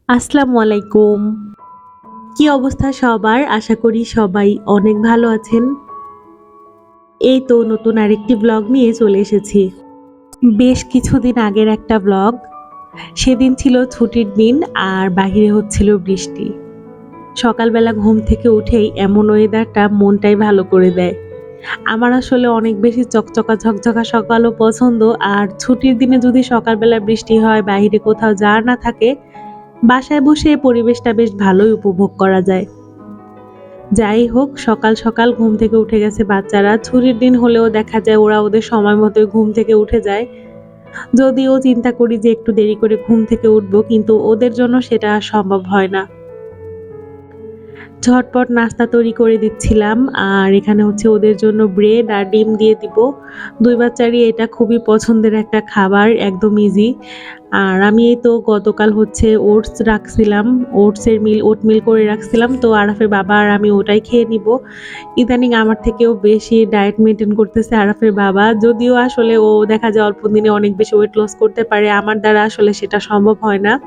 আসসালামু আলাইকুম। কি অবস্থা সবার? আশা করি সবাই অনেক ভালো আছেন। এই তো নতুন আরেকটি ব্লগ নিয়ে চলে এসেছি। বেশ কিছুদিন আগের একটা ব্লগ। সেদিন ছিল ছুটির দিন আর বাহিরে হচ্ছিল বৃষ্টি। সকালবেলা ঘুম থেকে উঠেই এমন ওয়েদারটা মনটাই ভালো করে দেয়। আমার আসলে অনেক বেশি চকচকা ঝকঝকা সকালও পছন্দ, আর ছুটির দিনে যদি সকালবেলা বৃষ্টি হয়, বাহিরে কোথাও যাওয়ার না থাকে, বাসায় বসে পরিবেশটা বেশ ভালোই উপভোগ করা যায়। যাই হোক, সকাল সকাল ঘুম থেকে উঠে গেছে বাচ্চারা। ছুটির দিন হলেও দেখা যায় ওরা ওদের সময় মতোই ঘুম থেকে উঠে যায়। যদিও চিন্তা করি যে একটু দেরি করে ঘুম থেকে উঠবো, কিন্তু ওদের জন্য সেটা আর সম্ভব হয় না। ঝটপট নাস্তা তৈরি করে দিচ্ছিলাম, আর এখানে হচ্ছে ওদের জন্য ব্রেড আর ডিম দিয়ে দিব। ২ বাচ্চারই এটা খুবই পছন্দের একটা খাবার, একদম ইজি। আর আমি এই তো গতকাল হচ্ছে ওটস রাখছিলাম, ওটমিল করে রাখছিলাম। তো আরাফের বাবা আর আমি ওটাই খেয়ে নিব। ইদানিং আমার থেকেও বেশি ডায়েট মেইনটেইন করতেছে আরাফের বাবা। যদিও আসলে ও দেখা যায় অল্প দিনে অনেক বেশি ওয়েট লস করতে পারে। আমার দ্বারা আসলে সেটা সম্ভব হয় না।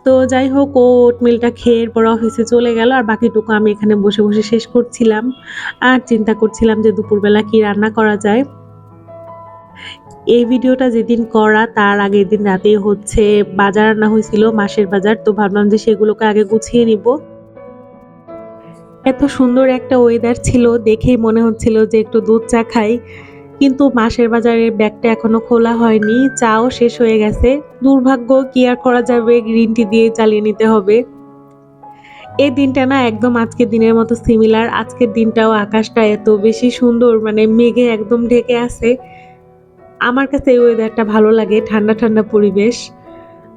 তো যাই হোক, ও ওটমিলটা খেয়ে এরপর অফিসে চলে গেল, আর বাকিটুকু আমি এখানে বসে, বসে শেষ করছিলাম। আর চিন্তা করছিলাম যে দুপুরবেলা কি রান্না করা যায়। এই ভিডিওটা যেদিন করা তার আগের দিন রাতেই হচ্ছে বাজার আনা হয়েছিল, মাসের বাজার। তো ভাবলাম যে সেগুলোকে আগে গুছিয়ে নিব। এত সুন্দর একটা ওয়েদার ছিল, দেখেই মনে হচ্ছিল যে একটু দুধ চা খাই। কিন্তু মাসের বাজারের ব্যাগটা এখনো খোলা হয়নি, চাও শেষ হয়ে গেছে। দুর্ভাগ্য, কি আর করা যাবে, গ্রিন টি দিয়ে চালিয়ে নিতে হবে। এই দিনটা না একদম আজকের দিনের মতো সিমিলার। আজকের দিনটাও আকাশটা এত বেশি সুন্দর, মানে মেঘে একদম ঢেকে আছে। আমার কাছে এই ওয়েদারটা ভালো লাগে, ঠান্ডা ঠান্ডা পরিবেশ।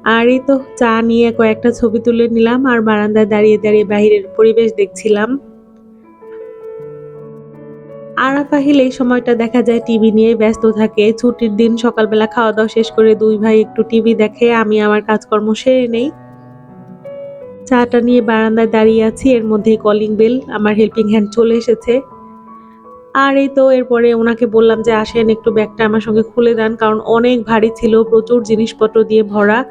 আর এই তো চা নিয়ে কয়েকটা ছবি তুলে নিলাম, আর বারান্দায় দাঁড়িয়ে দাঁড়িয়ে বাহিরের পরিবেশ দেখছিলাম। আরাফ আহিল এই সময়টা দেখা যায় টিভি নিয়ে ব্যস্ত থাকে। ছুটির দিন সকালবেলা খাওয়া দাওয়া শেষ করে দুই ভাই একটু টিভি দেখে, আমি আমার কাজকর্ম সেরে নেই। চাটা নিয়ে বারান্দায় দাঁড়িয়ে আছি, এর মধ্যেই কলিং বেল, আমার হেল্পিং হ্যান্ড চলে এসেছে। আর এই তো এরপরে ওনাকে বললাম যে আসেন একটু ব্যাগটা আমার সঙ্গে খুলে দেন, কারণ অনেক ভারী ছিল, প্রচুর জিনিসপত্র দিয়ে ভরা।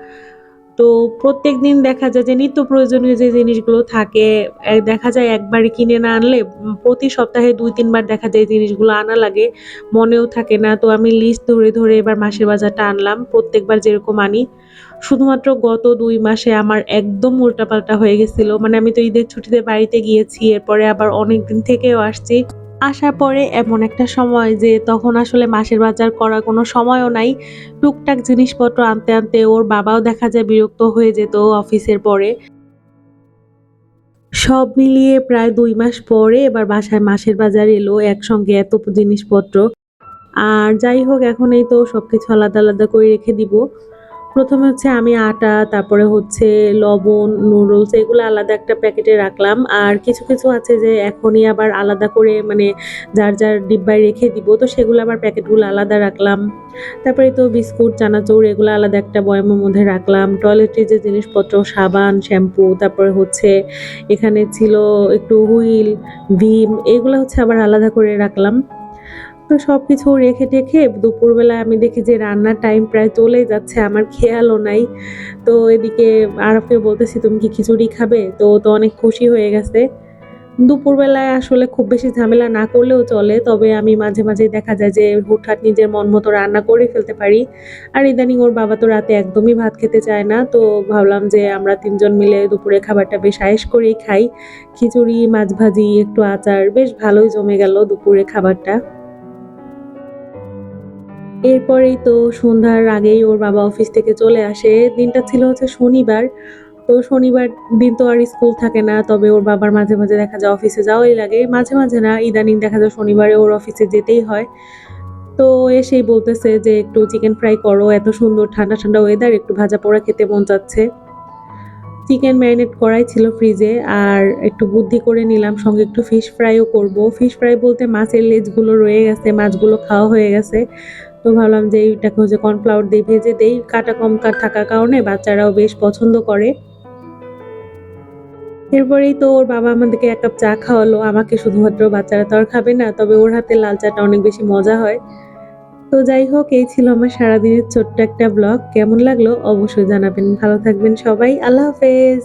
তো প্রত্যেকদিন দেখা যায় যে নিত্য প্রয়োজনীয় যে জিনিসগুলো থাকে, দেখা যায় একবারে কিনে না আনলে প্রতি সপ্তাহে ২-৩ বার দেখা যায় এই জিনিসগুলো আনা লাগে। মনেও থাকে না। তো আমি লিস্ট ধরে, ধরে এবার মাসের বাজারটা আনলাম। প্রত্যেকবার যেরকম আনি। শুধুমাত্র গত ২ মাসে আমার একদম উল্টাপাল্টা হয়ে গেছিল। মানে আমি তো ঈদের ছুটিতে বাড়িতে গিয়েছি। এরপরে আবার অনেকদিন থেকেও আসছি। আসার পরে এমন একটা সময় যে তখন আসলে মাসের বাজার করার কোনো সময়ও নাই। টুকটাক জিনিসপত্র আনতে, আনতে ওর বাবাও দেখা যায় বিরক্ত হয়ে যেত অফিসের পরে। সব মিলিয়ে প্রায় ২ মাস পরে এবার বাসায় মাসের বাজার এলো, একসঙ্গে এত জিনিসপত্র। আর যাই হোক, এখন এই তো সবকিছু আলাদা, আলাদা করে রেখে দিব। ১ম এ হচ্ছে আমি আটা, তারপরে হচ্ছে লবণ, নুডলস এগুলো আলাদা একটা প্যাকেটে রাখলাম। আর কিছু, কিছু আছে যে এখনই আবার আলাদা করে, মানে যার, যার ডিব্বায় রেখে দিব। তো সেগুলো আবার প্যাকেটগুলো আলাদা রাখলাম। তারপরে তো বিস্কুট, চানাচুর এগুলো আলাদা একটা বয়ামের মধ্যে রাখলাম। টয়লেট্রি যে জিনিসপত্র, সাবান, শ্যাম্পু, তারপরে হচ্ছে এখানে ছিল একটু হুইল, ভিম, এগুলো হচ্ছে আবার আলাদা করে রাখলাম। তো সবকিছু রেখে-টেখে দুপুরবেলা আমি দেখি যে রান্নার টাইম প্রায় চলেই যাচ্ছে, আমার খেয়ালও নাই। তো এদিকে আরবকে বলতেছি, "তুমি কি খিচুড়ি খাবে?" তো ও তো অনেক খুশি হয়ে গেছে। দুপুরবেলায় আসলে খুব বেশি ঝামেলা না করলেও চলে। তবে আমি মাঝে, মাঝেই দেখা যায় যে হুটহাট নিজের মন মতো রান্না করে ফেলতে পারি। আর ইদানিং ওর বাবা তো রাতে একদমই ভাত খেতে চায় না। তো ভাবলাম যে আমরা ৩ জন মিলে দুপুরের খাবারটা বেশ আয়েশ করেই খাই। খিচুড়ি, মাছ ভাজি, একটু আচার, বেশ ভালোই জমে গেল দুপুরের খাবারটা। এরপরেই তো সন্ধ্যার আগেই ওর বাবা অফিস থেকে চলে আসে। দিনটা ছিল হচ্ছে শনিবার। তো শনিবার দিন তো আর স্কুল থাকে না। তবে ওর বাবার মাঝে, মাঝে দেখা যায় অফিসে যাওয়াই লাগে। মাঝে, মাঝে না, ইদানিং দেখা যায় শনিবারে ওর অফিসে যেতেই হয়। তো এসেই বলতেছে যে, "একটু চিকেন ফ্রাই করো। এত সুন্দর ঠান্ডা, ঠান্ডা ওয়েদার, একটু ভাজা পোড়া খেতে মন চাচ্ছে।" চিকেন ম্যারিনেট করাই ছিল ফ্রিজে, আর একটু বুদ্ধি করে নিলাম, সঙ্গে একটু ফিশ ফ্রাইও করব। ফিশ ফ্রাই বলতে মাছের লেজগুলো রয়ে গেছে, মাছগুলো খাওয়া হয়ে গেছে। তো ভাবলাম যে এইটাকে হচ্ছে কর্নফ্লাওয়ার দিয়ে ভেজে দেই। কাটা কম থাকার কারণে বাচ্চারাও বেশ পছন্দ করে। এরপরেই তো ওর বাবা আমাদেরকে ১ কাপ চা খাওয়ালো। আমাকে শুধুমাত্র, বাচ্চারা তো আর খাবে না। তবে ওর হাতের লাল চাটা অনেক বেশি মজা হয়। তো যাই হোক, এই ছিল আমার সারাদিনের ছোট্ট একটা ব্লগ। কেমন লাগলো অবশ্যই জানাবেন। ভালো থাকবেন সবাই। আল্লাহ হাফেজ।